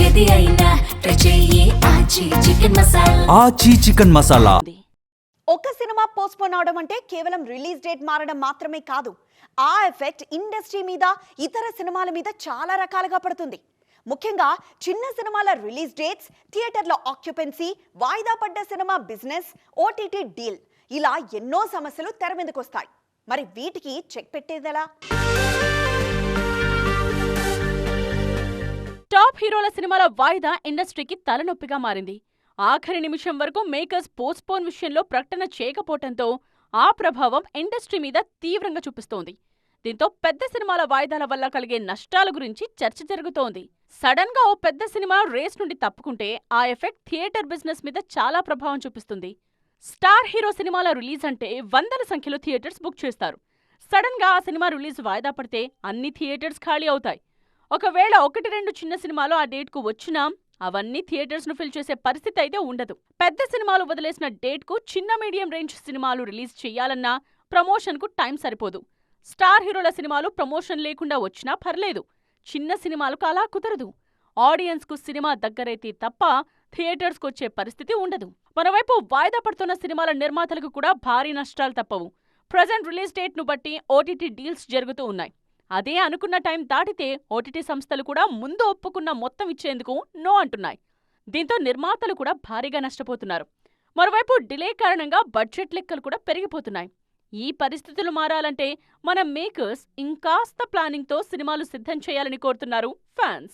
ఏది అయినా ట్రై చెయ్యి ఆచి చికెన్ మసాలా. ఆచి చికెన్ మసాలా. ఒక సినిమా పోస్ట్పోన్ అవడం అంటే కేవలం రిలీజ్ డేట్ మారడం మాత్రమే కాదు, ఆ ఎఫెక్ట్ ఇండస్ట్రీ మీద, ఇతర సినిమాల మీద చాలా రకాలుగా పడుతుంది. ముఖ్యంగా చిన్న సినిమాల రిలీజ్ డేట్స్, థియేటర్ల ఆక్యుపెన్సీ, వాయిదా పడ్డ సినిమా బిజినెస్, ఓటీటీ డీల్, ఇలా ఎన్నో సమస్యలు తెర మీదకు వస్తాయి. మరి వీటికి చెక్ పెట్టేదెలా? టాప్ హీరోల సినిమాల వాయిదా ఇండస్ట్రీకి తలనొప్పిగా మారింది. ఆఖరి నిమిషం వరకు మేకర్స్ పోస్ట్పోన్ విషయంలో ప్రకటన చేయకపోవడంతో ఆ ప్రభావం ఇండస్ట్రీ మీద తీవ్రంగా చూపిస్తోంది. దీంతో పెద్ద సినిమాల వాయిదాల వల్ల కలిగే నష్టాల గురించి చర్చ జరుగుతోంది. సడన్ గా ఓ పెద్ద సినిమా రేస్ నుండి తప్పుకుంటే ఆ ఎఫెక్ట్ థియేటర్ బిజినెస్ మీద చాలా ప్రభావం చూపిస్తుంది. స్టార్ హీరో సినిమాల రిలీజ్ అంటే వందల సంఖ్యలో థియేటర్స్ బుక్ చేస్తారు. సడన్ గా ఆ సినిమా రిలీజ్ వాయిదా పడితే అన్ని థియేటర్స్ ఖాళీ అవుతాయి. ఒకవేళ 1-2 చిన్న సినిమాలు ఆ డేట్కు వచ్చినా అవన్నీ థియేటర్స్ ను ఫిల్ చేసే పరిస్థితి అయితే ఉండదు. పెద్ద సినిమాలు వదిలేసిన డేట్కు చిన్న మీడియం రేంజ్ సినిమాలు రిలీజ్ చేయాలన్నా ప్రమోషన్కు టైం సరిపోదు. స్టార్ హీరోల సినిమాలు ప్రమోషన్ లేకుండా వచ్చినా పర్లేదు, చిన్న సినిమాలకు అలా కుదరదు. ఆడియన్స్కు సినిమా దగ్గరైతే తప్ప థియేటర్స్కు వచ్చే పరిస్థితి ఉండదు. మరోవైపు వాయిదా పడుతున్న సినిమాల నిర్మాతలకు కూడా భారీ నష్టాలు తప్పవు. ప్రజెంట్ రిలీజ్ డేట్ను బట్టి ఓటీటీ డీల్స్ జరుగుతూ ఉన్నాయి. అదే అనుకున్న టైం దాటితే ఓటీటీ సంస్థలు కూడా ముందు ఒప్పుకున్న మొత్తం ఇచ్చేందుకు నో అంటున్నాయి. దీంతో నిర్మాతలు కూడా భారీగా నష్టపోతున్నారు. మరోవైపు డిలే కారణంగా బడ్జెట్ లెక్కలు కూడా పెరిగిపోతున్నాయి. ఈ పరిస్థితులు మారాలంటే మన మేకర్స్ ఇంకాస్త ప్లానింగ్తో సినిమాలు సిద్ధం చేయాలని కోరుతున్నారు ఫ్యాన్స్.